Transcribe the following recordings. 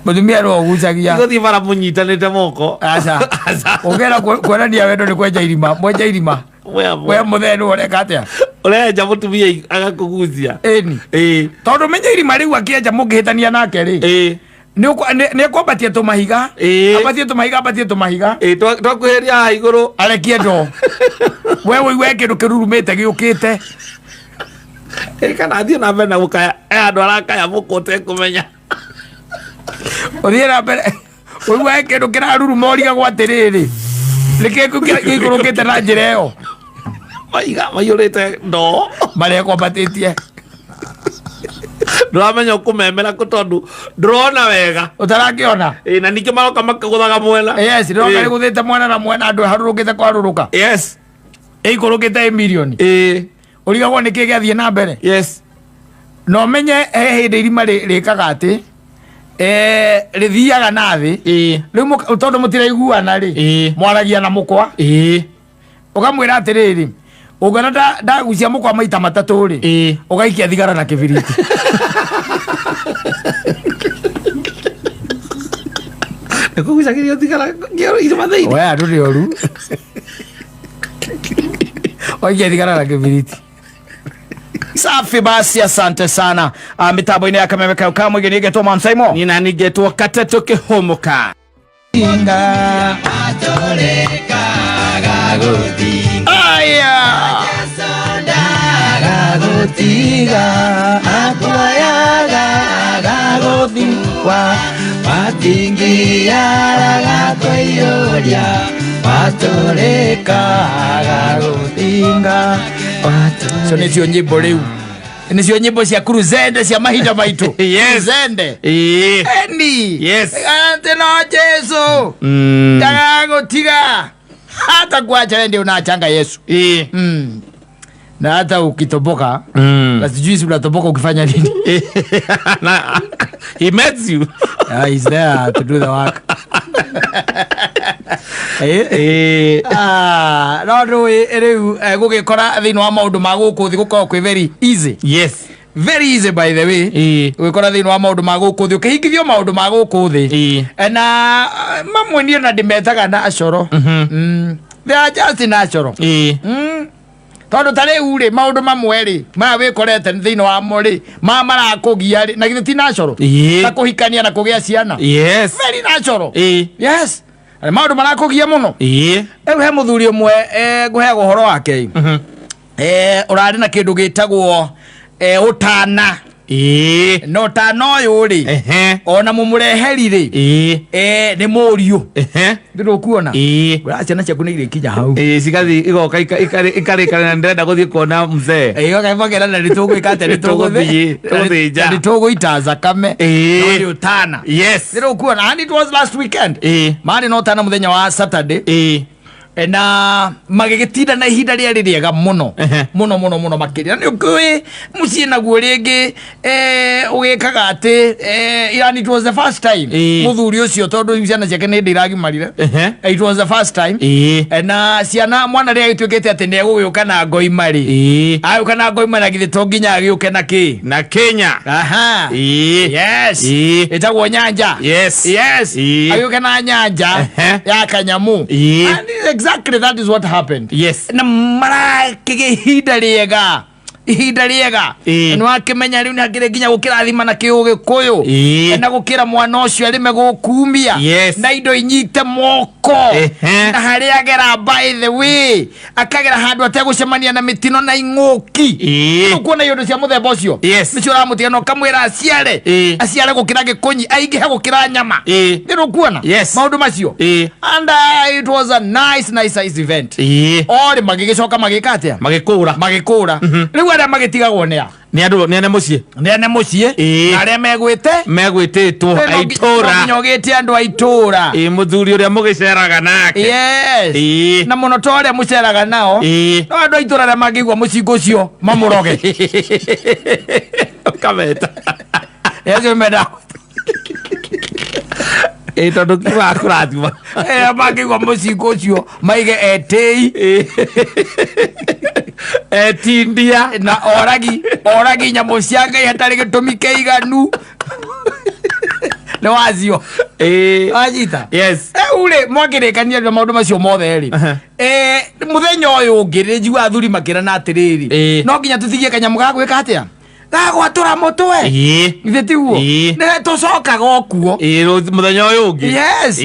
mutumia ro gucagia Igothi bara munyitanite moko. Aca. Ogera kuonania wendo ni kwenja irima. Mwenja irima. We muthenu ureka atia. Urenja mutumia agakugucia. Eni. Tondu menja irima riu akienja mungihitania nake ri. Ni akwambatia tumahiga. Abatie tumahiga. Twakuheria iguru. Arekie ndo. Wewe iweke ndukirurumite giukite. Kana athie na mbere na gukaya andu arakaya mukote kumenya. Othie na mbere. Wewe weke ndukiraruruma origa gwatiriri. Reke igurukite na njira iyo. Maiga mayurite ndo. Maria kwambatitie. Ndramenya kumemera kutondu ndrona wega. Utarakiona? Na nikyo maroka makaguthaga mwena. Yes, ndroka riguthite mwena na mwena andu harurukite kwaruruka. Yes. Ikurukite milioni. Urigagwo niki giathie na mbere. Yes. No menye hindi irima rikaga ati rithiaga na thi. Riu tondu mutiraiguana ri mwaragia na mukwa. Ukamwira atiriri ugana ndagucia mukwa maita matatu ri ugaikia thigara na kibiriti. Nikugucia kirio thigara ngero irima thini. Oya nduri oru. Oikia thigara na kibiriti. Safi basi, asante sana. Mitambo ine ya Kameme Kamwe nigetwo Mamsaimo. Nina nigetwo Kateto Kihomoka. Inga atoleka gaguti. Aya. Gagutiga atwayaga gaguti kwa patingi ya gakoyoria atoleka gagutinga. So nicio nyimbo riu. Nicio nyimbo cia Cruzende cia mahinda maitu. Cruzende. Eni. Yes. Ante no Yesu. Ndagutiga. Hata kuacha wewe ndio unachanga Yesu. Na hata ukitoboka, na sijui unatoboka ukifanya nini. He met you. He's there to do the work. No riu gugikora thini wa maundu ma guku thi gukorwo kwi very easy. Yes. Very easy by the way. Gugikora thini wa maundu ma guku thi ukihingithio maundu ma guku thi. Na mamwe ni na ndimetaga na acoro. They are just natural. Tondu tare ure maundu mamwe ri ma wikorete thini wa mo ri ma marakugia ri na githiti natural. Ta kuhikania na kugia ciana. Yes. Very natural. Yes. Maundu marakugia muno. He muthuri umwe nguheaga uhoro wake. Urari na kindu gitagwo utana. No tano yuri. Ona mumureherire. Ni muriu. Ndiro kuona. Ciana ciaku ni irikinya hau. Cigathi igoka ikarikana na ndenda guthie kuona mzee. Igoka ivogera na ritugwikate rituguthinja. Ritugwitaza kame. No utana. Yes. Ndiro kuona. And it was last weekend. Mari no tana muthenya wa Saturday. Na magigitinda na ihinda riari riega muno muno makiria ni ukui mucie naguo ringi ugikaga ati yani it was the first time muthuri ucio tondu ciana ciake ni ndiragimarire it was the first time na ciana mwana ri agituikite ati ni gugiuka na ngoimari ayuka na ngoimari agithi to nginya agiuke na ki na Kenya yes etagwo nyanja yes ayuka na nyanja ya kanyamu and exactly that is what happened. Yes. Na mara kihinda riega. Ihinda riega. No akimenya riu nagire ginya gukirathima na kiugikuyu. Na gukira mwana ucio arime gukumia. Na indo inyite moko. Na hari agera by the way. Akagera handu ategucemania na mitino na inguki. Ukuona yondo cia muthemba ucio. Nicio ramutia no kamwira aciare gukira gikunyi aingihe gukira nyama. Ndiro kuona. Maundu macio. And it was a nice event. Ori magigicoka magikatia. Magikura. Riu aria magitigagwo ni andu nene mucie na aria megwititwo aitura nyogete andu aitura muthuri uria mugiceraga nake na muno to aria muceraga nao no andu aitura aria mangigwa mucingo ucio mamuroge kameta yezo meda tondu kiwa kurathima mangigwa mucingo ucio maige etei etindia na oragi nyamu cia Ngai hatari gitumi keiganu le wazio ajita yes ule mwakirekania na maundu macio mothe ri muthenya uyu ngire njigua athuri makira na atiriri no nginya tuthigie kanyamu ga gwika atia gagwatura mutwe ithe tiguo ne tucokaga okuo muthenya uyu ungi yes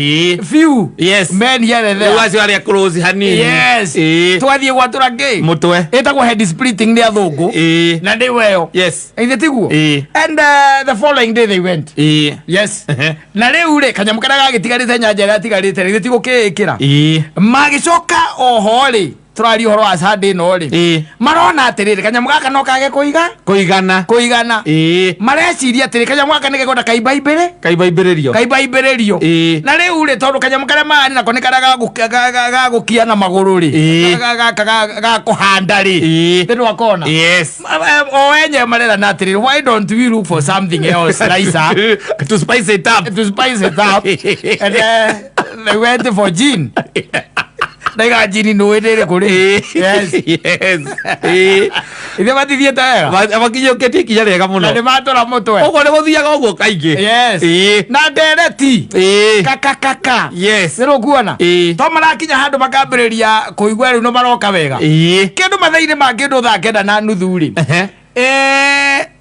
few men here there wazi wali close hanini yes twathie gwatura ngi mutwe etagwo head splitting ni athungu na ndi weyo yes ithe tiguo and the following day they went yes na riu ri kanyamu kana gagitigarite nyanja ria tigarite ithe tiguo kiikira magicoka oho ri turari horo wa Sunday no ri marona atiriri kanyamu gaka no kage kuigana mareciria atiri kanyamu gaka nige goda kaibaibererio na riu ri tondu kanyamu kara mani nako nikara gagukia na maguru ri ga kuhanda ri ndu akona o enye marera na atiriri why don't we look for something else Raisa to spice it up and they went for gin. Daga jini no edere kuri yes ithe batithie ta abakinyo keti kinyare ga muno na matora mutwe ugo ne guthiaga ugo kaingi yes na ndereti kaka yes nero kuona to marakinya handu makambiriria kuigwa riu no maroka wega kindu mathaire ma kindu tha kenda na nuthuri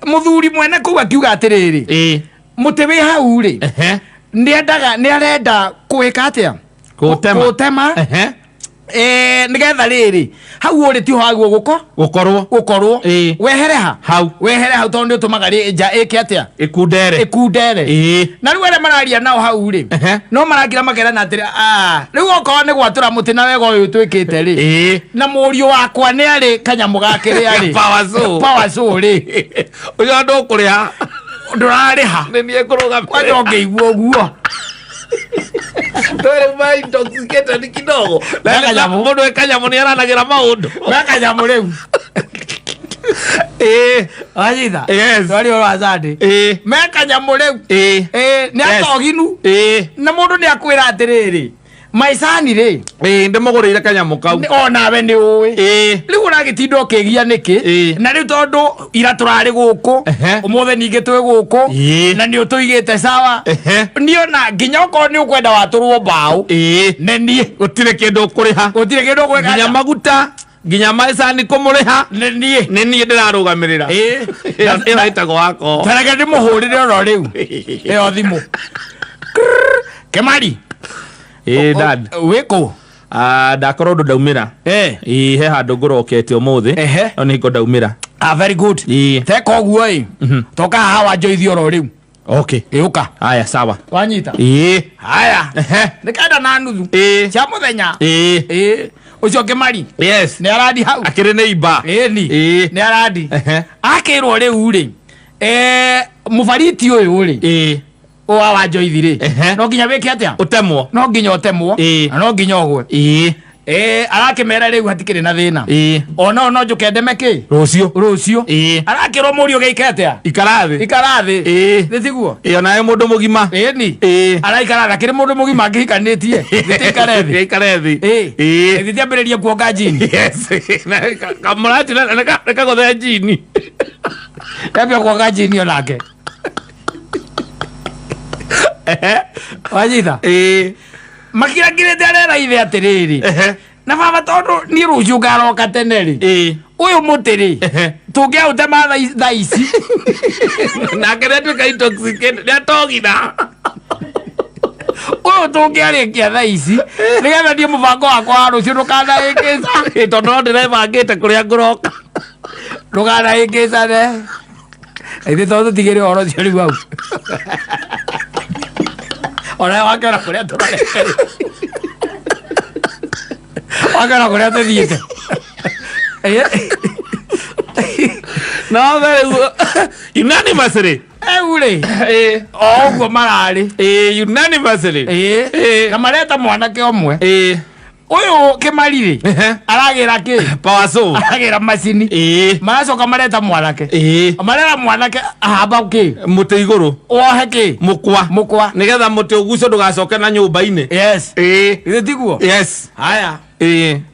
muthuri mwene kuga kiuga atiriri muti wi hau ri ni arenda kuika atia gutema nigetha riri hau uri ti hagwo gukorwo wehere hau tondu tumaga nja ike atia ikundere na riu ere mararia nao hau ri no maragira makera na atiri riu okorwo ni gwatura muti na wega uyu twikite ri na murio wakwa ni ari kanyamu gake ri ari power so ri uyu andu ukuriha ndurariha ni nie kuruga kwajo ngeigua uguo Tore mai intoxicated kidogo. Mundu ekanyamu ni aranagira maundu. Kanyamu riu. Ajitha. Yes. Twari ora zade. Kanyamu riu. Ni atoginu. Na mundu ni akwira atiriri. Maisani ri ndimugurire kanyamu kau ona we ni uwi riu uragitindo kigia niki na riu tondu ira turari guku umuthe ninge twi guku na ni utuigite sawa ni ona nginya uko ni ukwenda waturwo mbao ne ni gutire kindu kuriha nginya maguta nginya maisani kumuriha ne ni ndirarugamirira ira itago wako tareke ndimuhurire oro riu iyo thimu Kemari dad weko ndakorwo ndaumira he handu ngurokete umuthi no ni ndaumira very good teka oguo toka hawa joithio ro riu okay uka haya sawa wanyita haya nikenda na nuthu cia muthenya ucio Kemari yes ni aradi hau akire neighbor ni aradi akirwo riu ri mubariti uyu ri wa wajoithire no nginya weke atia utemwo no nginya utemwo no nginya ogwe arakimera riu hatikire na thina ona no njukendeme ki rucio arakirwo murio geike atia ikarathi thiguo ona mundu mugima ni araikarathi akire mundu mugima ngihikanitie ikarethi thitiambiririe kuonga jini yes kamurati na kagothe jini tabia kuonga jini onake wajitha makiragirite arera ithe atiriri na baba tondu ni rucio ngaroka tene ri uyu mutiri tungia utema tha ici na keretu ka intoxicate ni atogina uyu tungiarikia tha ici nigetha ndie mubango wakwa wa rucio ndukanaikisa tondu ndirebangite kuria nguroka ndukanaikisa ne ithe tondu tigire oro cio riu au ora wakera kuria turareke wakera kuria tuthiite no very unanimously ure oguo marari unanimously na mareta mwanake omwe uyu Kemari ri aragira ki power so aragira macini maracoka mareta mwanake marera mwanake ahamba ki muti iguru ohe ki mukwa nigetha muti ugucio ndugacoke na nyumba-ini yes ithe tiguo yes haya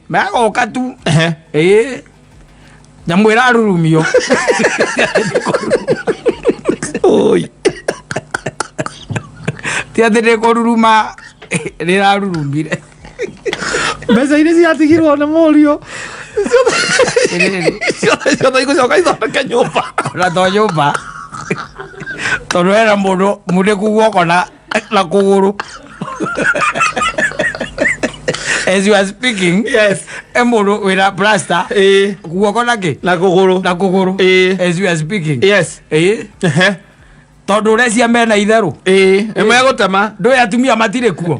magoka tu nyamu irarurumio ti athire kururuma rirarurumbire mbeca iria ciatigirwo na Mũriũ ciothe igũcoka ithondeke nyũmba na to nyũmba tondu era mundu muniku guoko na kuguru. As you are speaking, yes, mundu wina plaster guoko naki na kuguru as you are speaking, yes, tondu recia mena itheru emwe gutema ndu atumia matire kuo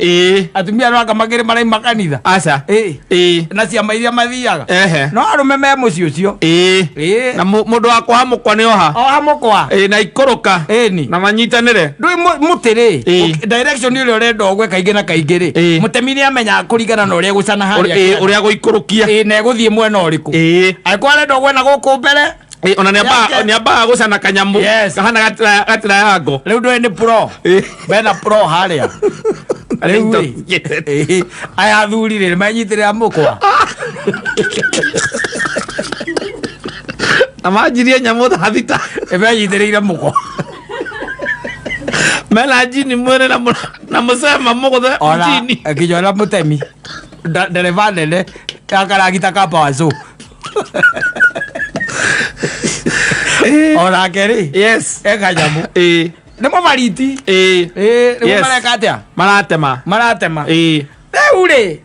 atumia no akamagire marai makanitha aca na ciama iria mathiaga no arume me muci ucio na mundu wa kuhamukwa ni hamukwa na ikuruka na manyitanire ndu mutiri direction ile urenda ogwe kaingi na kaingi ri mutemi ni amenya kuringana na uria gucana haria uria guikurukia na guthie mwena uriku alikuwa arenda ogwe na guku mbere ona ni aba gucana kanyamu kahana gatira yango riu ndo ni pro bena pro haria riu aya thuri ri manyitirira mukwa amajirie nyamu thita manyitirira mukwa mena jini mwene na musema muguthe jini akijona mutemi dereva nene akaragita kapa wazo ora keri yes kanyamu nimo mariti nimo mareka atia maratema riu ri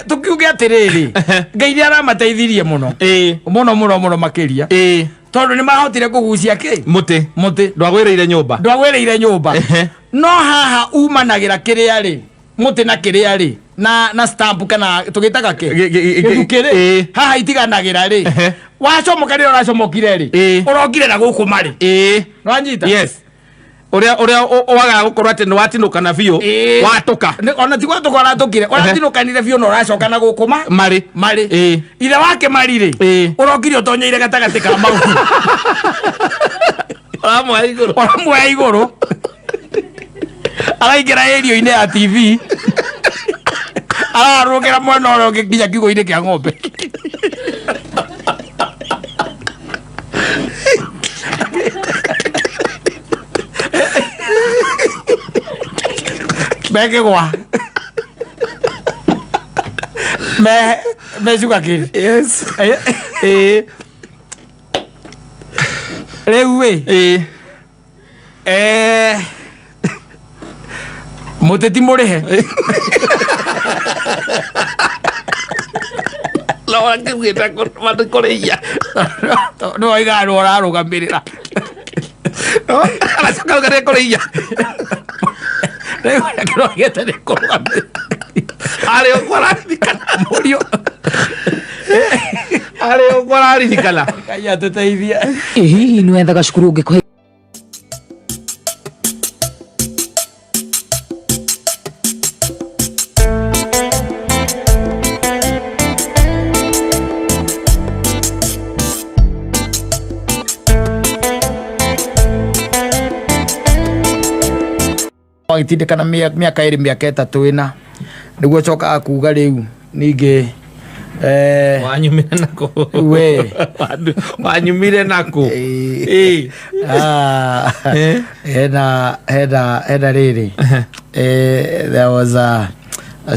tukiuge atiriri Ngai aramateithirie muno muno makiria tondu ni mahotire kugucia ki muti ndwagwireire nyumba no haha umanagira kiria ri muti na kiria ri na stamp kana tugitaga ki githukiri haha itiganagira ri wacomoka ri uracomokire ri urongire na guku mari nwanyita yes uria waga gukorwo ati ni watinuka na biu watuka ona ti gwatuka ratukire oratinukanire biu no uracoka na guku mari ire wake mari ri urongire utonyeire gatagati ka mau oramwe iguru araingira area-ini ya TV ararugera mwena uria nginya kiugo-ini kia ng'ombe megegwa mecuga kiri yes riu muteti murihe lawa ngigita kuriia no aiga ro ararugamirira aracoka gare kuriia riu kiro gete ni kurugamirira ari ukwararikana murio ari ukwararikana kaya tuteithia hihi ni wethaga cukuru ungikuhe itindikana miaka iri miaka itatu ina niguo cokaga kuga riu ningi wanyumire nako we wanyumire nako heda riri there was a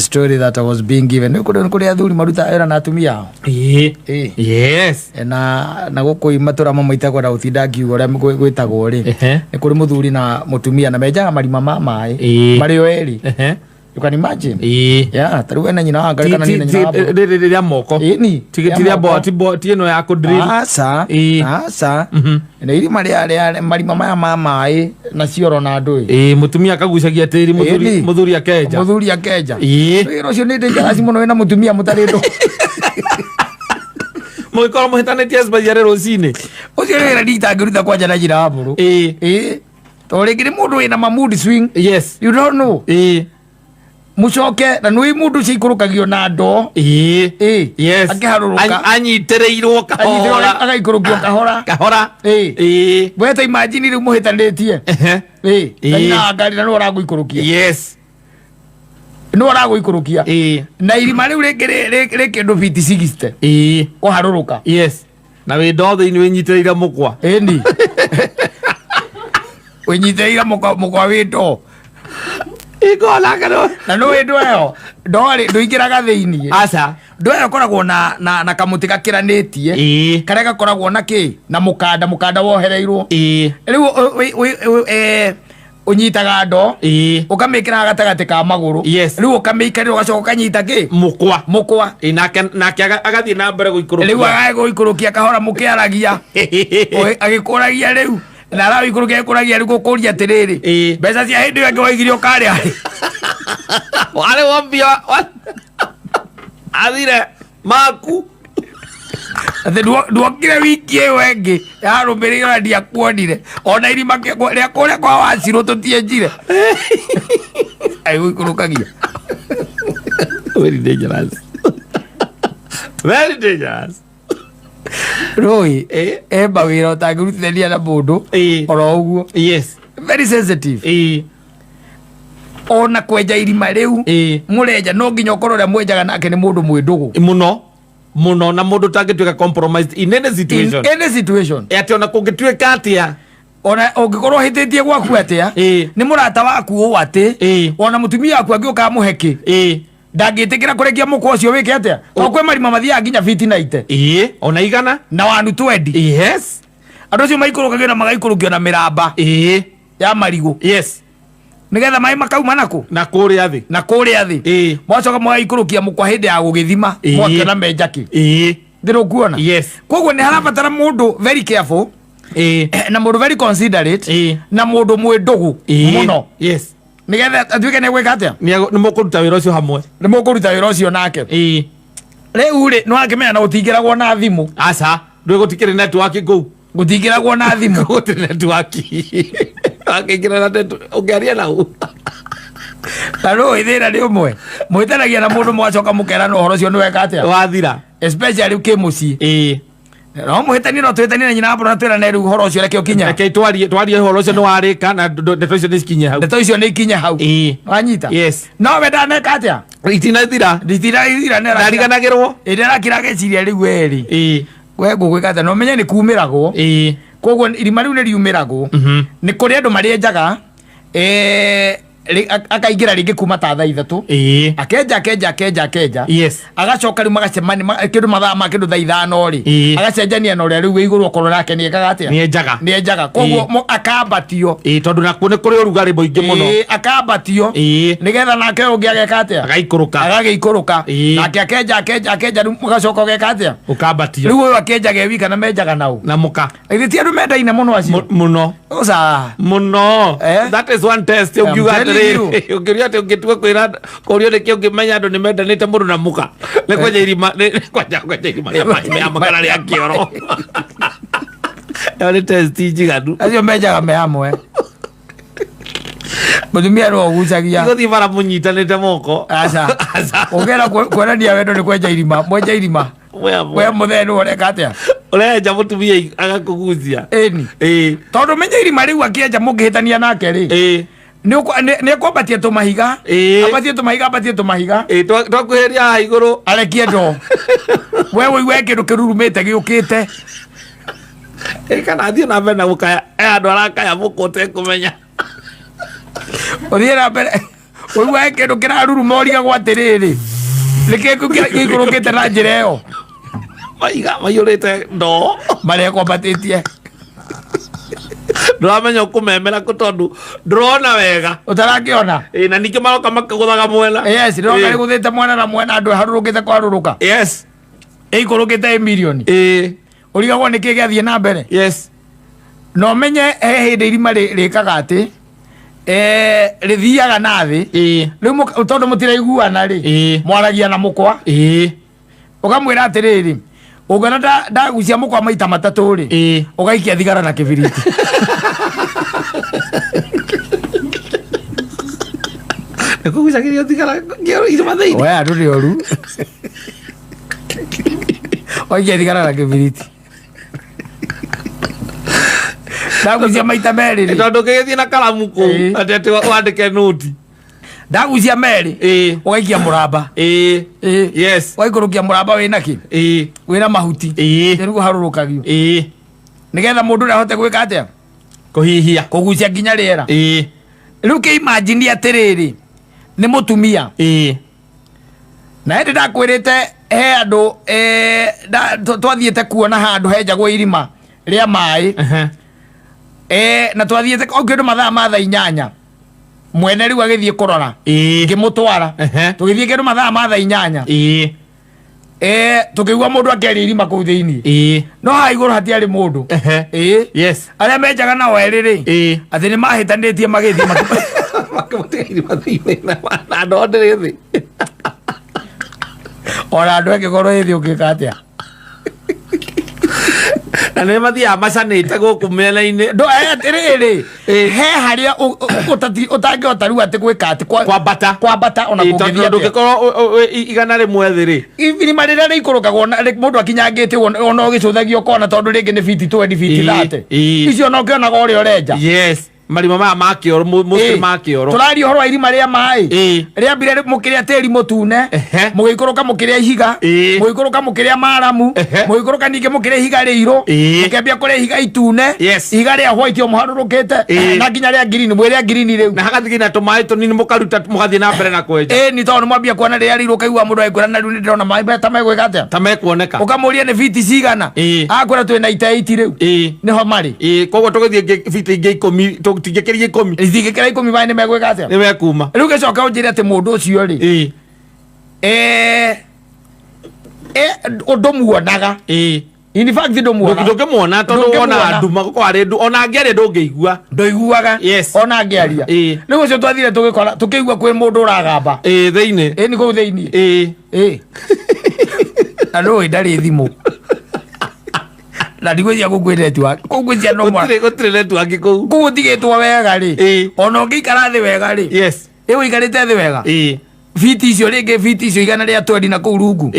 story that I was being given kuri athuri maruta era na atumia yes na guku matura mamaitagwo na uthinda ngiugo ria gwitagwo ri ni kuri muthuri na mutumia na menjaga marima ma mai mari o eri you can imagine yeah taruwe na nyina wanga kana ni nyina wabo ria moko ni tigitiria boti eno ya ku drill asa na iri marima maya ma mai na cioro na ndui mutumia akagucagia tiri muthuri akenja iro cio ni dangerous muno na mutumia mutarindo mugikorwo muhitanitie cibaciare rucini ucio wira nditangiruta kwanja na njira ya mburu to ringiri mundu wina mood swing yes you don't know mucoke na nui mundu ciikurukagio na ndo yes akiharuruka anyitireirwo kahora agaikurukio kahora weta imagine riu muhitanitie na ngari na no araguikurukia yes no araguikurukia na irima riu ri kindu biti 60 kuharuruka yes na wi ndothe ini winyitireire mukwa ni winyitireire mukwa wi ndo iko la karo na no edo ndori nduingiraga thiini aca ndoyo koragwo na kamuti gakiranetie karia gakoragwo na ki na mukanda wohereirwo riu unyitaga ndo ukamikira gatagati ka maguru riu ukamikira ugacoka kanyita ki mukwa nake agathie na mbere guikurukia riu agaiguikurukia kahora mukiaragia agikuragia riu na arawi ikurukia ikuragia riu gukuria atiriri mbeca cia hindi io ngiwaigire ukaria wale wambia athire maku ate nduokire wiki iyo engi yarumirire ndiakuonire ona irima ria kuria kwa Wacirũ tutienjire aiguikurukagia very dangerous very dangerous Roy emba wira utangirutithania na mundu oro uguo very sensitive ona kwenja irima riu murenja no nginya ukorwo ria mwenjaga nake ni mundu mwindugu muno na mundu tangituika compromised in any situation ati ona kungituika atia ona ungikorwo hititie gwaku atia ni murata waku u ati ona mutumia waku angiuka muheki ndangitikira kurekia mukwa ucio wike atia okwe marima mathia nginya fiti na ite ona igana na wanu 20 yes andu acio maikurukagia na magaikurukio na miramba ya marigu nigetha mai makauma nako na kuria thi mwacoka mwagaikurukia mukwa hindi ya gugithima mwakiona menjaki ndiru kuona koguo ni harabatara mundu very careful na mundu very considerate na mundu mwindugu muno nigetha atuike ni gwika atia ni mukuruta wira ucio hamwe ni mukuruta wira ucio nake riu ri no akimenya na gutingiragwo na thimu aca ndwe gutikire network go gutingiragwo na thimu gutire network akingira na tetu ungiaria nau taro ithira ri umwe mwitanagia na mundu mwacoka mukera no horo ucio ni weka atia wathira especially ke muci no muhitani no twitani na nyina abura twira na riu horo ucio reke ukinya reke twarie horo ucio ni warika na ndeto icio ni cikinye hau ndeto icio ni ikinye hau wanyita no wenda neka atia itina thira na riganagirwo ndera kirage ciria riu eri we ngugwika atia no menye ni kumiragwo koguo irima riu ni riumiragwo ni kuri andu marienjaga akaingira ringi kuma ta thaa 3 akenja agacoka riu magacemania kindu mathaa ma kindu thaa 5 ri agacenjania na uria riu iguru okorwo nake ni ekaga atia ni enjaga koguo akambatio tondu nakuo ni kuri urugari muingi muno akambatio nigetha nake ungi ageka atia agagiikuruka nake akenja riu magacoka ugeka atia ukambatio riu uyu akenjaga wika na menjaga nau na muka ithiti andu mendaine muno acio muno that is one test ukiuga ukiria ati ungitua kwira kurio ni ungimenya andu ni mendanite mundu na muka ni kwenja irima ria mai ya makara ria kioro ni test njiganu acio menjaga me hamwe mutumia no gucagia guthi bara munyitanite moko aca ugera kuonania wendo ni kwenja irima mwenja irima we muthenu ureka atia urenja mutumia agakugucia tondu menya irima riu akienja mungihitania nake ri ni kwambatia tumahiga abatie tumahiga twakuheria haha iguru arekie ndo we wiwe kindu kirurumite giukite kana thie na mbere na gukaya andu arakaya mukute kumenya uthie na mbere wiwe kindu kiraruruma origa gwa atiriri nikiku giikurukite na njira iyo maiga maiyurite ndo maria kwambatitie nduramenya ukumemera ku tondu ndurona wega utarakiona na nikio maroka makaguthaga mwena ndoka riguthite mwena na mwena andu harurukite kwaruruka ikurukite milioni urigagwo niki giathie na mbere no menye hindi irima rikaga ati rithiaga na thi riu tondu mutiraiguana ri mwaragia na mukwa ukamwira atiriri ugana ndagucia mukwa maita matatu ri ugaikia thigara na kibiriti nikugucagiria thigara irima thiini we andu ni oru waikia thigara na kibiriti ndagucia maita meri ri tondu gigithie na karamu ku ati wandike noti ndagucia meri ugaikia muramba waikurukia muramba wina ki wina mahuti nigu harurukagio nigetha mundu ndahote gwika atia kuhihia kugucia nginya riera riu ke imagine atiriri nĩ mũtumia na hĩndĩ ndakwĩrĩte he andũ twathiĩte kuona handũ henjagwo irima rĩa maĩ na twathiĩte kĩndũ mathaa ma thaa 8 mwene rĩu agĩthiĩ kũrora ngĩmũtwara tũgĩthiĩ kĩndũ mathaa ma thaa 8 tũkĩigua mũndũ akĩaria irima kũu thĩinĩ no haha igũrũ hatiarĩ mũndũ arĩa menjaga nao erĩ atĩ nĩ mahĩtanĩtie magĩthiĩ ona andũ angĩkorwo ĩthĩ ũngĩka atĩa na nĩ mathiaga macanĩte gũkũ mĩena-inĩ atĩrĩrĩ he harĩa ũtangĩhota rĩu atĩ gwĩka atĩ kwambata ona ndũngĩkorwo igana rĩmwe thĩ rĩ irima rĩrĩa rĩikũrũkagwo mũndũ akinyangĩte ona ũgĩcũthagio kona tondũ rĩngĩ nĩ biti 20 biti 30 icio no kĩonaga ũrĩa ũrenja marima maya ma kĩoro makĩoro tũraria ũhoro wa irima rĩa maĩ rĩambire mũkĩrĩa tĩri mũtune mũgĩikũrũka mũkĩrĩa ihiga mũgĩikũrũka mũkĩrĩa maramu mũgĩikũrũka ningĩ mũkĩrĩa ihiga rĩirũ mũkĩambia kũrĩa ihiga itune ihiga rĩa white mũharũrũkĩte na nginya rĩa green mwĩrĩa green rĩu na hagathigĩ na tũmaĩ tũnini mũkaruta mũgathiĩ na mbere na kwenja nĩ tondũ mwambia kuona rĩrĩa rĩirũ kaigua mũndũ agĩkwĩra na rĩu nĩ ndĩrona maĩ ta megwĩka atĩa ta mekuoneka ũkamũria nĩ biti cigana akwĩra twĩna ita 8 rĩu nĩho marĩ koguo tũgĩthiĩ biti ingĩ 10 tingĩkĩria 10 ithingĩkĩra 10 maĩ nĩ megwĩka atĩa nĩ mekuma rĩu gĩcoka ũnjĩre atĩ mũndũ ũcio rĩ ũndũ muonaga in fact ndũngĩmuona tondũ wona nduma gũkorwo arĩ ndu ona angĩaria ndũiguaga ona angĩaria rĩu ũcio twathire tũgĩkora tũkĩigua kwĩ mũndũ ũragamba thĩinĩ nĩ kũu thĩinĩ na nũĩ ndarĩ thimũ na ndigwĩcia gũkũ network kũu gwĩcia gũtirĩ network kũu kũu ũtigĩtwo wega rĩ ona ũngĩikara thĩ wega rĩ ũikarĩte thĩ wega biti icio rĩngĩ biti icio igana rĩa 20 na kũu rungu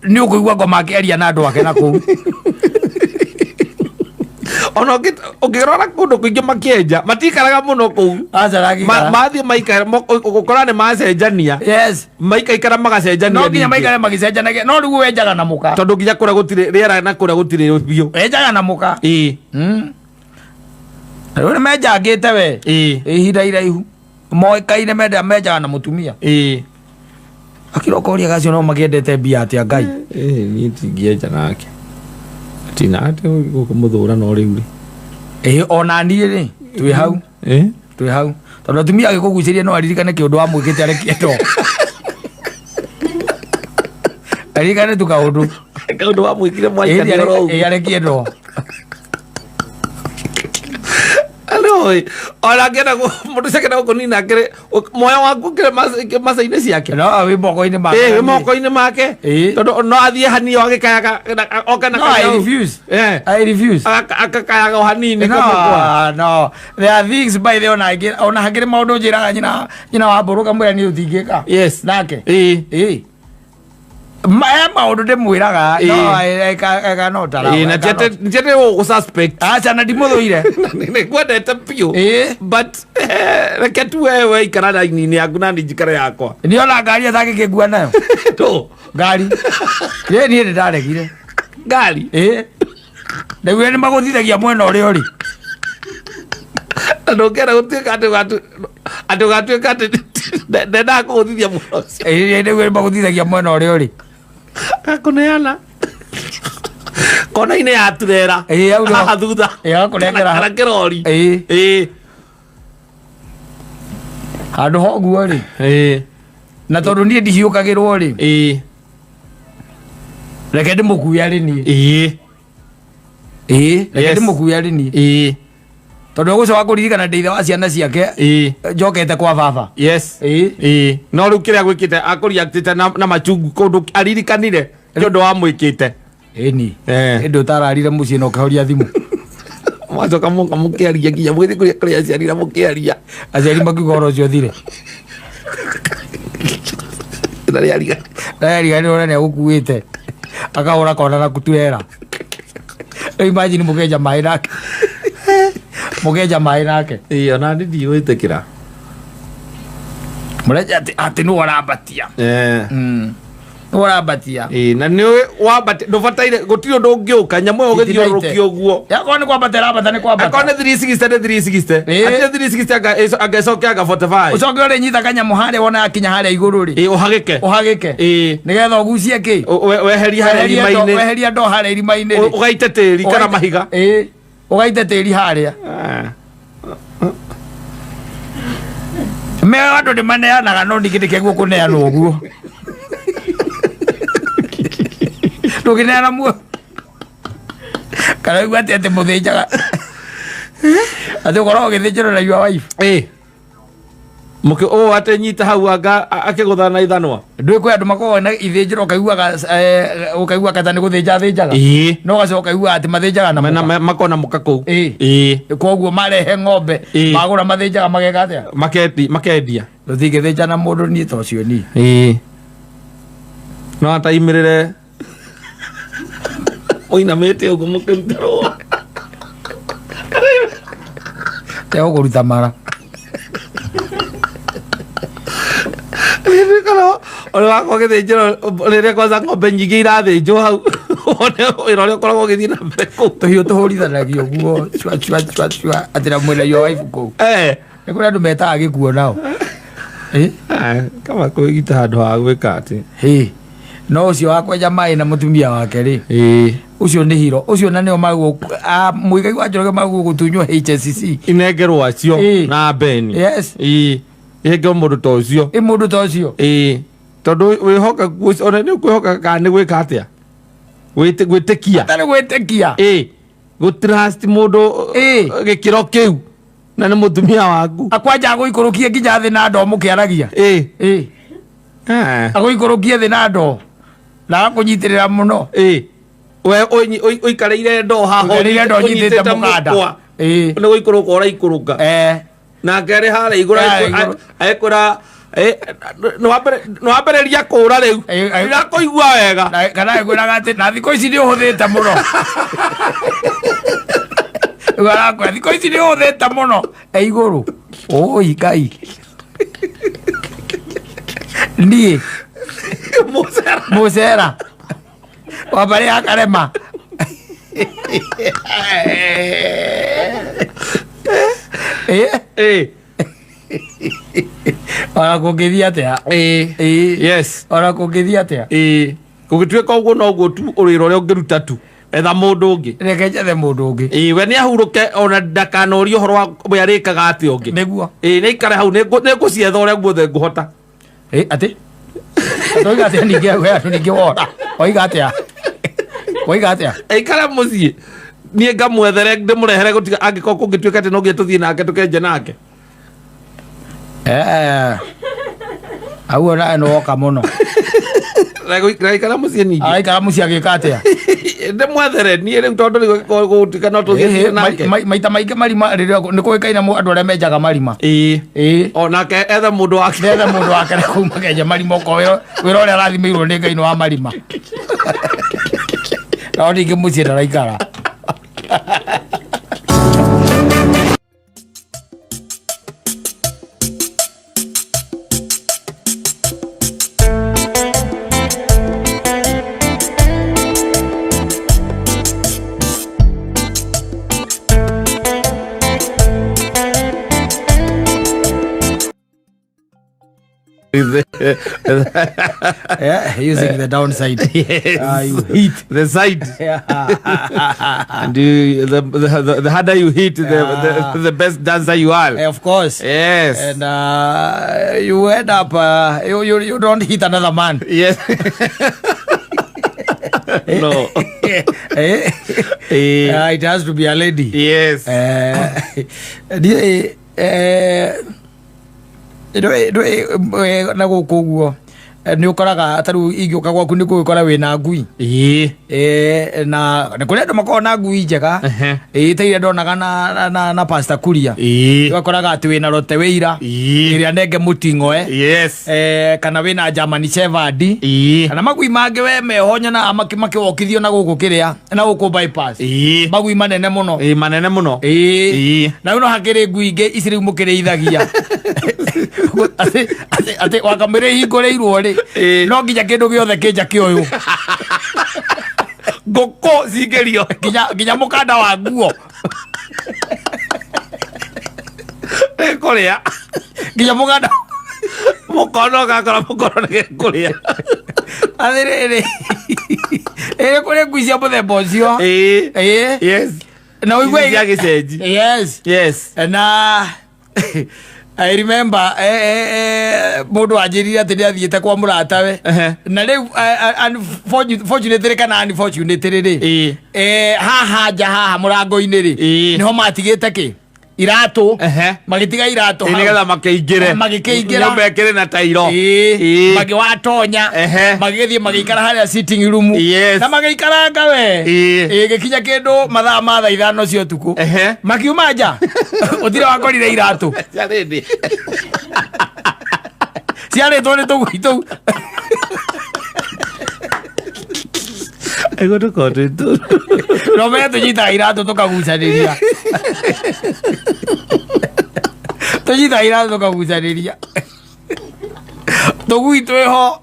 nĩ ũkũigua ngoma akĩaria na andũ ake na kũu ona ũngĩrora kũndũ kũingĩ makĩenja matikaraga mũno kũu mathiĩ maikara gũkora nĩ macenjania maikaikara magacenjania no nginya maikare magĩcenjanagia no rĩu wenjaga na mũka tondũ nginya kũrĩa gũtirĩ rĩera na kũrĩa gũtirĩ biũ wenjaga na mũka rĩu nĩ menjangĩte we ihinda iraihu moĩkaine menjaga na mũtumia akĩrokoria gacio no makĩendete mbia atĩa Ngai niĩ tingĩenja nake tina atĩ mũthũra no rĩu rĩ ona niĩ rĩ twĩ hau tondũ atumia agĩkũgucĩria no aririkane kĩũndũ wa mwĩkĩte arekie aririkane tu kaũndũ wa mwĩkire mwaikania arekie ndo ona ngenda mũndũ cekenda gũkũnina kĩrĩ moyo waku kĩrĩ maca-inĩ ciake wĩ moko-inĩ make tondũ no athiĩ hanini agĩkayaga akakayaga o hanini no there are things by the ona hakĩrĩ maũndũ njĩraga nyina wa mbũrũ kamwĩra nĩ ũtingĩka nake maũndũ ndĩmwĩraga no natiatĩ gũsuspect aca na ndimũthũire nĩkwendete biũ but reke tu wewe ikara raini-inĩ yaku na njikara yakwa nĩona ngari atangĩkĩngua nayo ngari niĩ nĩ ndaregire ngari nĩguo nĩ magũthithagia mwena ũrĩa ũrĩ ndũngĩenda gũtuĩka atĩ ũgatuĩka atĩ ndendaga kũgũthithia mwena ũcio nĩguo nĩ magũthithagia mwena ũrĩa ũrĩ akũneana kona-inĩ ya turera haha thutha kana kĩrori handũ hoguo rĩ na tondũ niĩ ndihiũkagĩrwo rĩ reke ndĩmũkue arĩ niĩ reke ndĩmũkue arĩ niĩ tondũ ũgũcoka kũririkana ndĩ ithe wa ciana ciake njokete kwa baba no rĩu kĩrĩa gwĩkĩte akũriaktĩte na machungu kũndũ aririkanire nĩũndũ wa mwĩkĩte ĩni ĩndĩ ũtararire mũciĩ na ũkahoria thimũ mwacoka mũka mũkĩaria nginya mũgĩthiĩ kũrĩa aciari na mũkĩaria aciari makiuga ũhoro ũcio thire ndarĩariganĩrwo ũrĩa nĩagũkuĩte akahũra kona na kuturera rĩu imagine mũkenja maĩ nake mũkenja maĩ nake ona nĩ ndiũĩtĩkĩra mũrenja atĩ nĩwe ũrambatia ora batia na ni wa bat do fataire gotiro do ngioka nyamo yo githio rukio guo yakwa ni kwa batera batani kwa batani akone 360 ati 360 agacokia ga 45 ucoke ore nyita kanyamu hare wona akinya hare iguru ri uhagike nigetha ugucie ki weheri hare irimaine weheria ndo hare irimaine ugaite tiri kana mahiga ugaite tiri haria me andu ni maneanaga no ndigithike guo kuneana uguo tukineana muo kana igwa ati muthinjaga ati ukoro ugithinjirwo na your wife muke ate nyita hau anga akiguthana ithanwa ndui kwe andu makoragwo na ithinjiro ukaigua kata ni guthinja thinjaga no gacoka ukaigua ati mathinjaga na makona muka kuu koguo marehe ng'ombe magura mathinjaga mageka atia makendia ruthingithinja na mundu ni ta ucio ni no ataimirire oinamete uguo mukirutaro teo kuruta mara Kalau orang aku kita jual, orang aku sang ngombe nyigi irathi jual, orang aku kalau kita nak berku, tu hori dah lagi, aku cua, ada mula yo wife aku, aku dah meta lagi aku nau, kamu aku kita ada aku berkat, no sio aku aja main nama mutumia wake ri, ucio ni hero, ucio nani omagu, muigai wajoga magu kutunyo HSCC, inegero acio, na beni, yes, ege mundu ta ucio mundu ta ucio tondu wihoka ona ni kwihoka kana ni gwika atia gwitikia tani gwitikia gutrust mundu gikiro kiu na ni mutumia waku akwanja guikurukia nginya thi na ndo mukiaragia aguikurukia thi na ndo na kunyitirira muno we oikareire ndo haho ndo nyitite mukanda ni guikuruka uraikuruka na ngere hara igura ekura no abereria kura riu ira koigua wega kana egura gati na thiko ici ni uhuthite muno igura kwa thiko ici ni uhuthite muno iguru oi kai ni musera wabari akarema ora kugithia atia yes ora kugithia atia gugituika uguo no guo tu urira uria ungiruta tu etha mundu ungi reke jethe mundu ungi we ni ahuruke ona ndakana uri uhoro wa we arikaga ati ungi niguo ni ikare hau ni ngucietha uria guothe nguhota ati toiga atia ninge we ninge wora oiga atia ikare mucii nie ngamwethere ndimurehere gutiga angiko kungituika ati no ngie tuthie nake tukenje nake au ona no oka muno raikara mucii ningi araikara mucii agika atia ndimwethere nie riu tondu gutika no tuthie nake maita maingi marima riria ni kuikaina andu aria menjaga marima onake etha mundu wake kuma kenja marima ko wira uria arathimirwo ni Ngai no wa marima no ningi mucii ndaraikara using the downside. You hit the side. And the harder you hit, the best dancer you are. Of course. Yes. And you end up, you don't hit another man. Yes. No. It has to be a lady. Yes. Na guku guo ni ukoraga taru igiuka gwaku ni gukora wina ngui na kuri andu makoragwo na ngui njega itaire ndonaga na Pastor Kuria ugakoraga ati wina rote wira iria nenge mutingoe kana wina German Shepherd kana magui mangi we mehonya na makokithio na guku kiria na guku bypass magui manene muno na uno hakiri ngui ingi iciri mukiriithagia ate wakamire hingoreirwo ri no nginya kindu giothe kinja kioyo ngoko cingerio nginya mukanda wa nguo kuria nginya mukanda mukono gakora mukono kuria athiriri kuri ngui cia muthemba ucio yes na uigwe ya gicenji yes na I remember mundu anjirire ati niathiite kwa muratawe na riu unfortunately kana unfortunately ri haha murango-ini ri niho matigite ki iratu magitiga iratu nigetha makiingira mekire na tairo magiwatonya magithie magikara haria sitting room na magikaranga we gikinya kindu mathaa ma thaa ithano cio tuku makiuma nja utire wakorire iratu ciaritwo ni tugui tou ego tukotu no me tunyita iratu tukagucaniria tugui twiho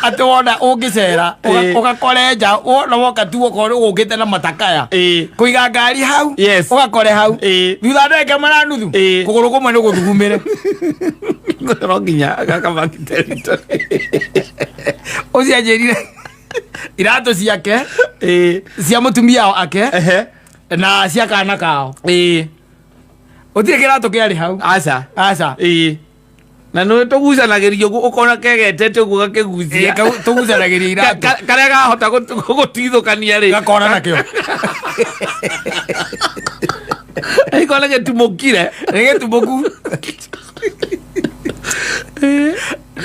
ati wona ungicera ugakore nja wona woka tu ukore ugite na matakaya kuiga ngari hau ugakore hau thutha ndeke maranuthu kuguru kumwe ni guthugumire roginya gakamakiterito ucianjirire iratu ciake cia mutumia ake na cia kana kao utire kiratu kiari hau aca na no tugucanagirio ukona kegetete uguo gakigucia tugucanagiria iratu karia gahota gutithukania ri gakona nakio ikona getumukire getumoku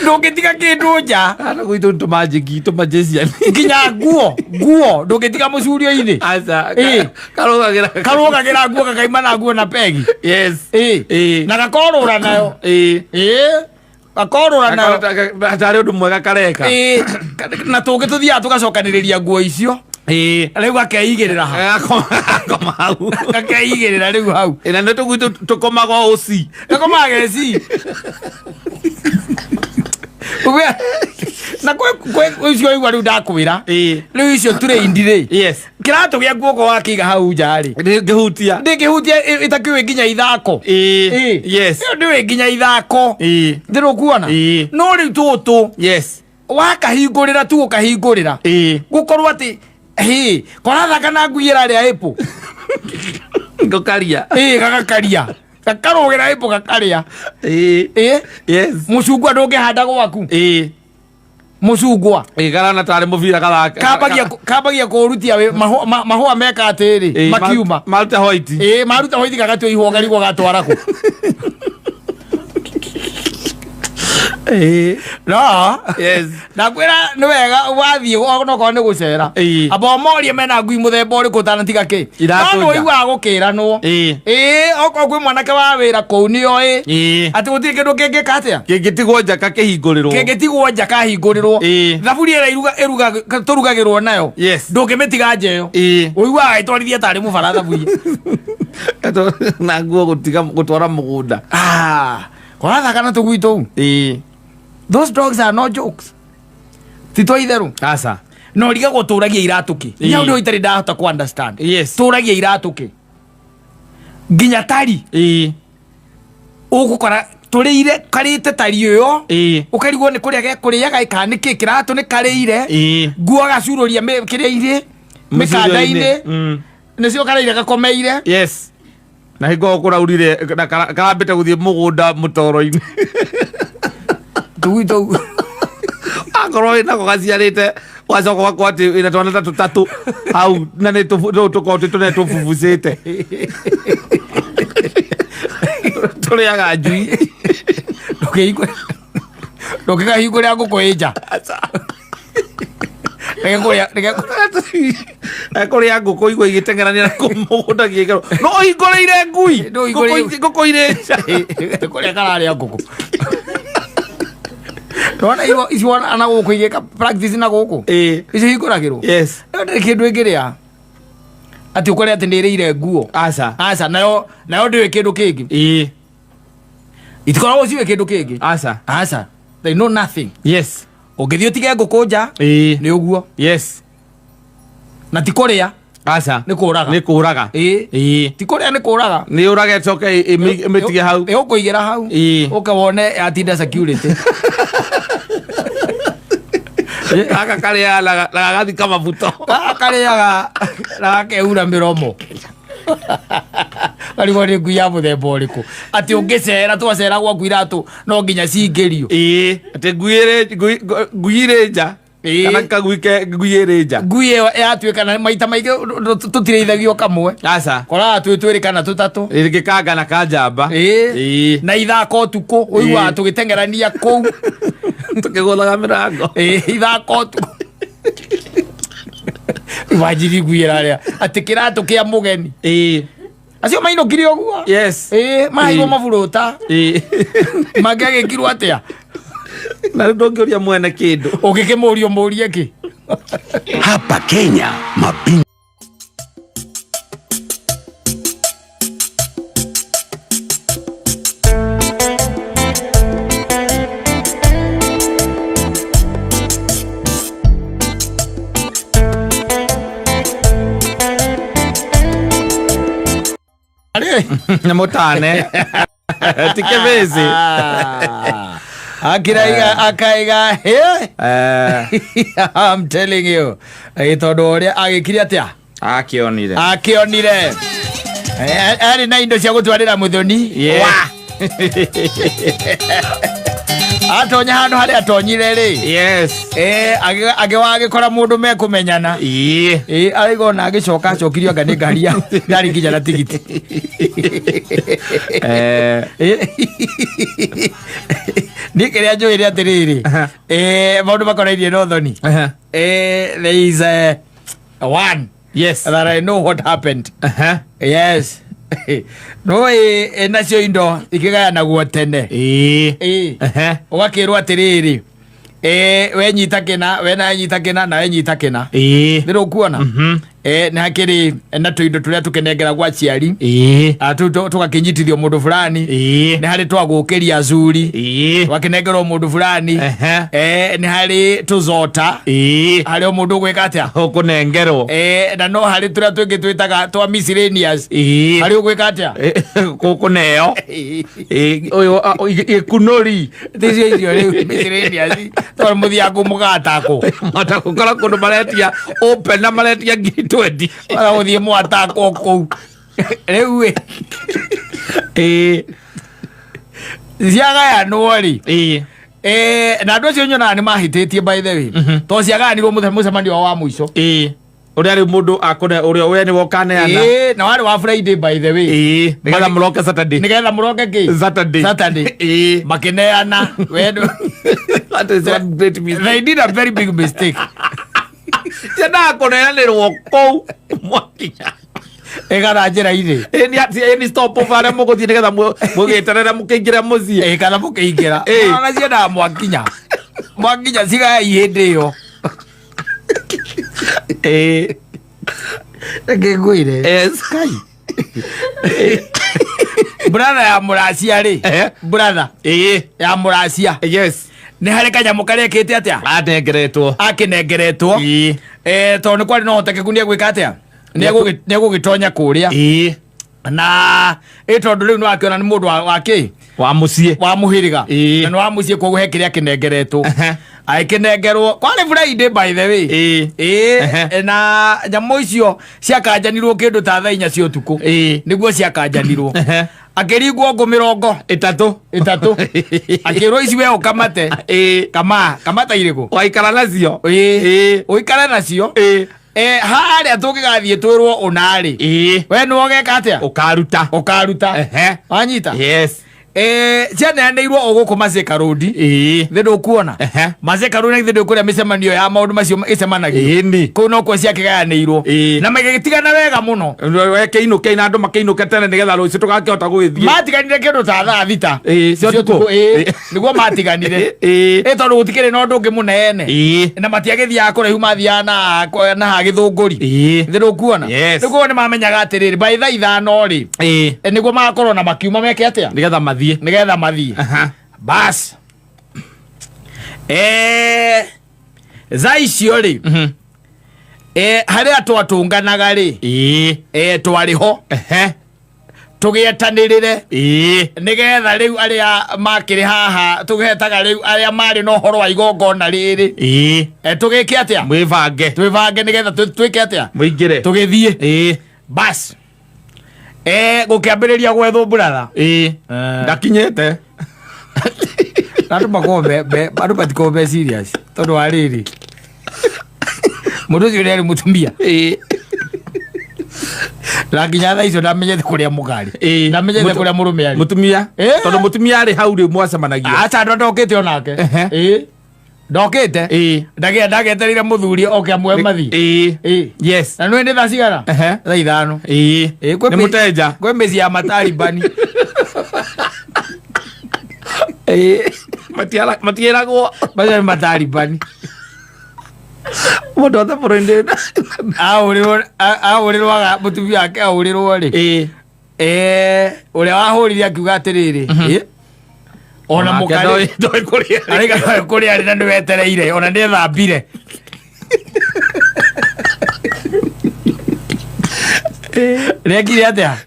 ndungitiga kindu nja ana gwitu tumajeciani nginya nguo ndungitiga mucurio-ini karugagira nguo gakaima na nguo na pegi na gakorura nayo gakorura nayo atari undu mwega kareka na tungi tuthiaga tugacokaniriria nguo icio riu gakeigirira hau gakeigirira riu hau na nä tå gwitå tå komaga uci gakomaga eci na kwe icio igua riu ndakwira riu icio turindi kiratu gia guoko wakiga hau nja ri ndingihutia itakiwe nginya ithako ndiwe nginya ithako ndirukuona no riu tutu wakahingurira tu ukahingurira gukorwo ati korathaka na ngui iraria ipu ngokaria gagakaria gakarugira ipu gakaria mucungwa ndungihanda gwaku mucungwa garana tari mubira gathaka kambagia kurutia mahua meka atiri makiuma maruta white maruta white gagatwa ihonga rigo gatwara ku no na kwira ni wega wathie no ni gucera abo morie mena ngui muthemba uriku tanatiga ki no igwa gukira no oko kwi mwanake wa wira kuu ni oi ati gutiri kindu kingi katia kingitigwo nja kahingũrirwo thaburi ira iruga turugagirwo nayo ndungimitiga njeyo uigwa itwarithie tari mubara thaburi na nguo gutwara mugunda korathaka na tugui tou those dogs are no jokes titwa itheru no riga guturagia iratuki nya ndio itari ndahota ku understand turagia iratuki nginya tari ugukora turire karite tari yo ukarigwo ni kuria kuriaga ikaniki kiratu ni karire nguo gacururia kirire mikanda-ini nicio karire gakomeire na hingo kuraurire na karambite guthie mugunda mutoro-ini tugui tou akorwo nako gaciarite wacoka wakwa ati ina twana tutatu hau na ni tukote tune tububucite turiaga njui ndukigahingũrĩra ngũkũ ĩ nja kũrĩa ngũkũ igua igĩteng'erania na mũgũnda gĩkĩro no hingũrĩire ngui ngũkũ irĩ nja kũrĩa kararĩa ngũkũ Rona icio ana gũkũ igĩka practice na gũkũ icio hingũragĩrwo ndĩ kĩndũ ĩngĩrĩa ati ukore ati ndirĩire nguo aca nayo ndĩwe kĩndũ kĩngĩ itikoragwo ciwe kĩndũ kĩngĩ aca they know nothing Ungithio tige ngukunja ni uguo. Yes. Na tikuria aca ni kuraga ti kuria ni kuraga ni urage coke imitige hau ukuigira hau ukawone atinda security aka karia la gathi kama buto karia la keura miromo aligo ni guya muthemba uriku ati ungicera twacera gwa kwiratu no nginya cingirio ati guire nja kana kaguike guire nja guye yatuika na maita maige tutireithagio kamwe aca kora twitwiri kana tutatu igikanga na kanjamba na ithako utuku uigwa tugitengerania kou tukigolaga mirango ithako utuku wajiri guira ria ati kiratu kia mugeni acio maino kirio guo yes mairo mafuruta magagekirwo atia na ndongoria mwene kindu ugikimurio murie ki hapa Kenya mabing na mutane tikebezi akaiga I'm telling you itondo uria agikiri atia akionire ari na indo cia gutwarira muthoni atonya handu haria atonyire ri agikora mundu mekumenyana aigo na agicoka acokirio anga ni ngari ngari nginya na tigiti nikiria njuire atiriri maundu makonainie no thoni there is one that I know what happened yes no nacio indo ikigayanaguo tene ugakirwo atiriri we nyita kina we na nyita kina na we nyita kina ndiro kuona ni hakiri na tuindo turia tukenengera gwa ciari tugakinyitithio mundu fulani ni hari twagukiria azuri wakinengerwo mundu fulani ni hari tuzota hari mundu gwika atia ukunengerwo na no hari turia twingi twitaga twa miscellaneous hari ugwika atia kukuneo uyu ikunori ticio irio riu miscellaneous twa muthiangu mugatako matakukora kundu maretia open na maretia G20 wala uthie mwatako kou riu ciagayanwo ri na andu acio nyona ni mahititie by the way to ciagayanirwo mucemanio wa muico uria ri mundu akone uria we ni wokaneana na wari wa Friday by the way nigetha muroke Saturday Saturday makineana wedo that is one great mistake. They did a very big mistake Jana kuneanirwo kou mwakinya egara njira ire ni stop over muguthie nigetha mugitarera mukingira mucie kana mukingira ona cienda mwakinya ciga ihindi yo ngiguire sky brother ya muracia ri brother ya muracia yes ni hari kanyamu karekete atia akinengeretwo to ni kwari no hoteke kunia gwika atia nego gitonya kuria na tondu riu no akiona ni mundu wake wa mucie wa muhiriga na no wa mucie koguo he kiria kinengeretwo aikinengerwo kwari Friday by the way na nyamu icio ciakanjanirwo kindu ta thaa 4 cia utuku niguo ciakanjanirwo akiringwo ngumirongo itatu akirwo ici we ukamate kamata iriku waikara nacio uikara nacio haria tugigathie twirwo unari we no ogeka atia ukaruta wanyita yes cianeanĩirwo ũgũkũ Mazeka Road thĩndũ kuona Mazeka Road thĩndũ kũrĩa mĩcemanio ya maũndũ macio ĩcemanagio kũu no kuo ciakĩgayanĩirwo na magĩtigana wega mũno wekĩinũke na andũ makĩinũke tene nĩgetha rũciũ tũgakĩhota gũgĩthiĩ matiganire kĩndũ ta thaa thita nĩguo matiganire tondũ gũtikĩrĩ na ũndũ ũngĩ mũnene na matiagĩthiaga kũraihu mathiaga na ha Gĩthũngũri thĩndũ kuona nĩguo nĩ mamenyaga atĩrĩrĩ by thaa 5 rĩ nĩguo magakorwo na makiuma meke atĩa nĩgetha mathie bas zaicio ri haria twatunganaga ri twariho tugietanirire nigetha riu aria makiri haha tugetaga riu aria mari no horo wa igongona riri tugike atia twivange nigetha twike atia muingire tugithie bas gukiambiriria gwetho brother ndakinyete andu matikobe serious tondu wa riri mundu ucio neri mutumia Lakinya tha icio ndamenyete kuria mugari ndamenyete kuria murume ari mutumia tondu mutumia ari hau ri mwacemanagia acha ndokete onake ndokete ndageterire muthuri oke amwe mathi yes na nwende tha cigara tha 5 ni muteja kwe mezi ya mataribani matieragwo baza mataribani mundu othe burinde aurirwaga mutumia ake aurirwo ri uria wahurire akiuga atiriri ona mukari ndoi kuria ari na niwetereire ona ndi thambire rekire atia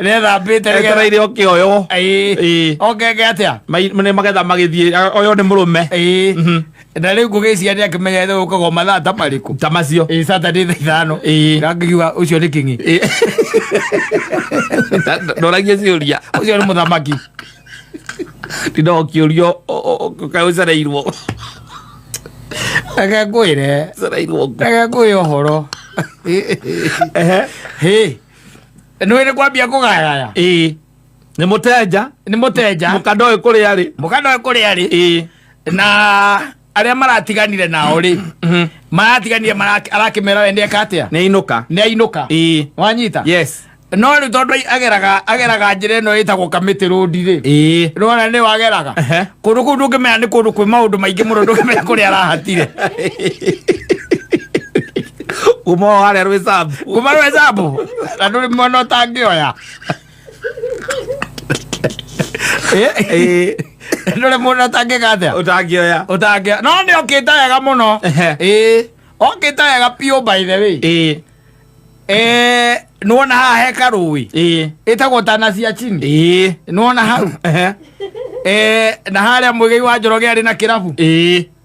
nethambite etereire okioyo okenge atia mane magetha magithie oyo ni murume na riu ngugiciani akimenya ithe gukago mathaa ta mariku ta macio Saturday tha 5 ngakiuga ucio ni kingi ndoragia ciuria ucio ni muthamaki ndindokiurio kaucereirwo agakwire cereirwo agakwire ohoro nä kwambia kå gayaya nä må tenja må kandoä kå rä arä na arä maratiganire nao rä maratiganire arakä mera wende akatia nä ainå ka wanyita no rä tondå ageraga njä ra ä no ä tagwo kamä tä rå ndi rä rona nä wageraga kå ndå kå u ndå ngä menya nä kå ndå kwä maå ndå maingä må no ndå ngä menya kå rä arahatire kuma harä rwä cambu na ndå rä mwena å tangä oya ndå rä mwena å tangä gathea å tangä no nä okä te wega må no okä te wega piå by the way nä wona haha heka rå ä ä tagwo tana cia chini nä wona hau na harä a mwä gä wa njoroge arä na kä rabu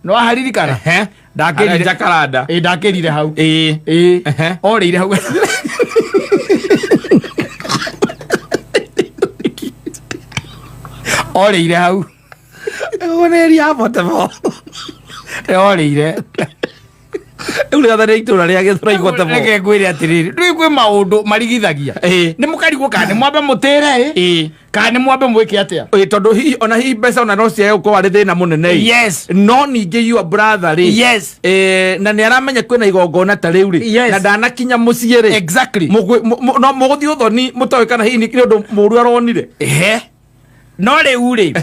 nä waharirikana ndakä rire hau orä ire hau orä ire hau orä ire rä u rä othe nä itå ra rä a gä thå ra igotemo reke ngwä re atä rä rä rä kwä maå ndå marigithagia nä må karigwo kana nä mwambe må tä re kana nä mwambe mwä ke atä a tondå ona hihi mbeca ona no ciae gå korwo arä thä na må nene no ningä your brother rä na nä aramenya kwä na igongona ta rä u rä na ndanakinya må ciä rä må gå thiä å thoni må toä kana hihi nä kä rä å ndå må ru aronire no rä u rä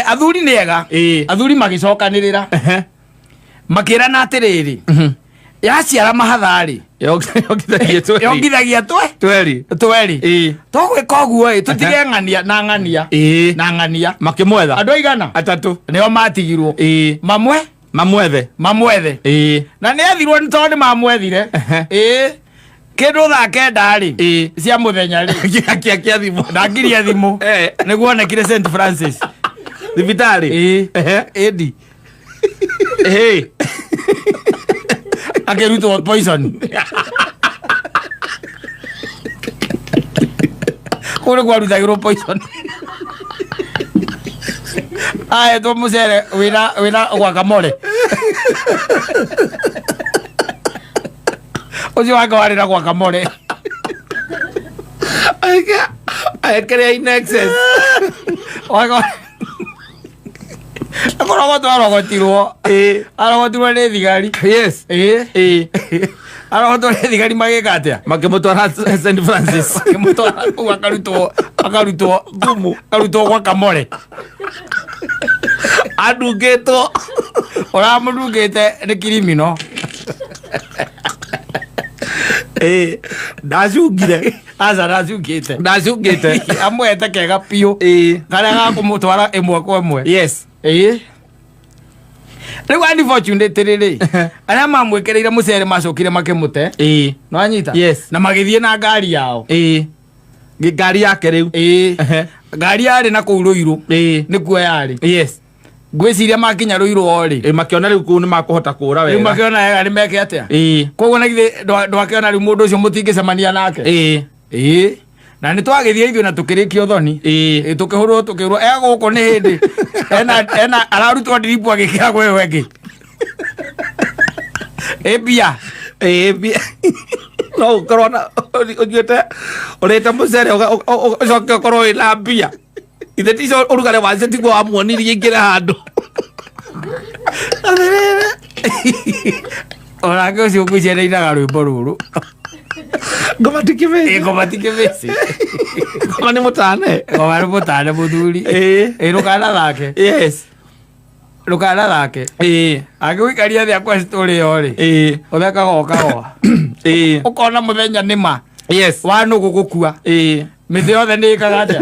athuri nä ega athuri magä cokanä rä ra makä rana atä rä rä yaciara mahatha rä yongithagia tweri tågwä ka å guo tå tige ng'ania na ng'ania makä mwetha andå aigana atatå nä o matigirwo mamwethe na nä athirwo nä tondå nä mamwethire kä ndå thaa kenda rä cia må thenya rä ndangiria thimå nä guo onekire St Francis thibitarä ĩndi akĩrutwo poison kũrĩ kwarutagĩrwo poison ahetwo mũcere wĩna gwakamore ũcio wake warĩ na gwakamore aekerea inexes akoragwo arogotirwo nä thigari arogotwo nä thigari magä ka atä a makä må twara St Francis akarutwo thumu akarutwo gwa kamore andungä two å ramå ndungä te nä kirimino ndacungire aca ndacungä te amwete kega piå karä a gakå må twara ä mwe kwa ä mwe Riu unfortunate riri aria mamwekereire mucere macokire makimute no anyita na magithie na ngari yao ngari yake riu ngari yari na kuu Ruiru nikuo yari ngwiciria makinya Ruiru ori makiona riu kuu ni makuhota kura wega riu makiona ari meke atia koguo na githe ndwakiona riu mundu ucio mutingicemania nake na ni twagithie ithu na tukirikia uthoni tukihurwo tukirwo guko ni hindi ena ararutwo ndiripu agikira gwe wengi bia no ukorwo na ugiete ureta mucere ucoke ukorwo ina mbia ithe ticio urugare wacio tiguo wamuonirie ingire handu orake ucio ngwicireiraga rwimbo ruru ngoma tikivesi ngoma ni mutane muthuri rukana thake rukana thake agwikaria thia kwa story yori uthekaga okagoa ukona muthenya nima wa nugu gukua mithe yothe ni ikaga atia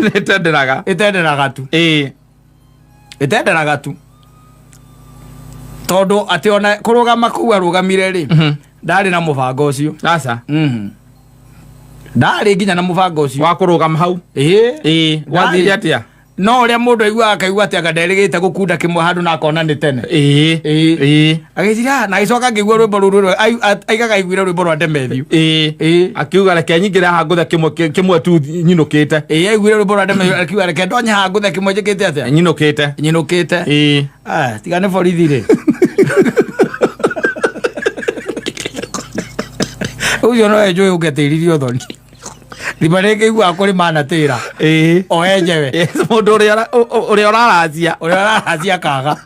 itenderaga tu tondu ati ona kurugama kuu arugamire ri ndari na mubango ucio aca ndari nginya na mubango ucio wa kurugama hau wathire atia no uria mundu aigua akaigua ati akaderigite gukunda kimwe handu na akona ni tene agicira na gicoka ngigua rwimbo ruru aigaga igwire rwimbo rwa Ndemethiu akiuga reke nyingire ha nguthe kimwe tu nyinukite aigwire rwimbo rwa Ndemethiu akiuga reke ndonye ha nguthe kimwe njikite atia nyinukite tigane borithi ri ucio no enjoy ugetiririo uthoni riba rĩngĩ igua kũrĩ manatĩra o enjewe mũndũ ũrĩa ũraracia kaga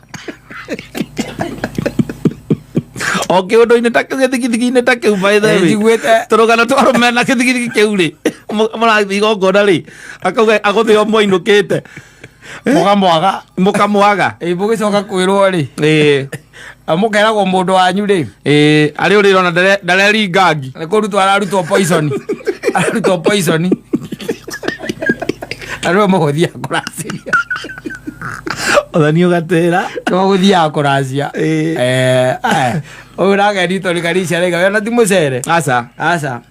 o kĩũndũ-inĩ ta gĩthigithigi-inĩ ta kĩu by the way tũrũgano twarũmena na gĩthigithigi kĩu rĩ mũrathiĩ igongona rĩ akauga agũthĩo mwainũkĩte mũkamwaga mũgĩcoka kwĩrwo rĩ mũkeragwo mũndũ wanyu rĩ arĩ ũrĩrona ndareringangi nĩ kũrutwo ararutwo poison arĩwe mũgũthiaga kũracia ũthani ũgatĩra mũgũthiaga kũracia ũyũ ragenitwo nĩ Karisia raiga wena ti mũcere aca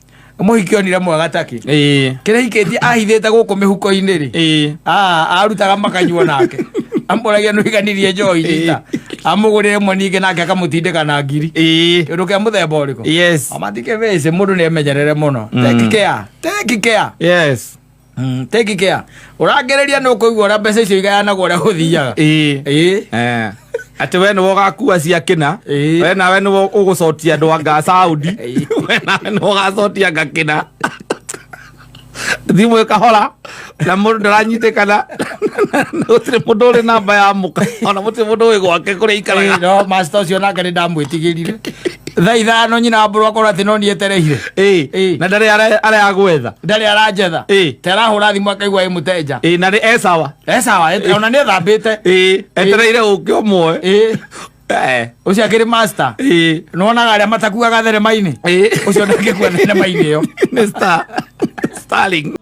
mũhiki onire mwega taki kĩrĩa hikĩtie ahithĩte gũkũ mĩhuko-inĩ rĩ arutaga makanyuo nake amũragia nũiganirie njoi nyita amũgũrĩre mwe ningĩ nake akamũtindĩka na ngiri kĩndũ kĩa mũthemba ũrĩkũ amatike vĩci mũndũ nĩ emenyerere mũno take care ũrangĩrĩria nĩ ũkũigua ũrĩa mbeca icio igayanagwo ũrĩa gũthiaga atĩ we nĩwe ũgakua ciakĩna we nawe nĩwe ũgũcotia andũ anga Saudi we nawe nĩwe ũgacotia ngakĩna thimũ ĩkahora na mũndũ ndaranyitĩkana gũtirĩ mũndũ ũrĩ namba ya mũka ona gũtirĩ mũndũ wĩ gwake kũrĩa ikaraga no master ũcio nake nĩ ndamwĩtigĩrire thaa ithano nyina mbũrũ akorwo atĩ no niĩ etereire na ndarĩ aragwetha ndarĩ aranjetha ta arahũra thimũ akaigua ĩ mũtenja na nĩ esawa ona nĩ ethambĩte etereire ũngĩ ũmwe ucio akĩrĩ master nĩwonaga arĩa matakuaga thenema-inĩ ũcio ndangĩkua thenema-inĩ ĩyo nĩ Starling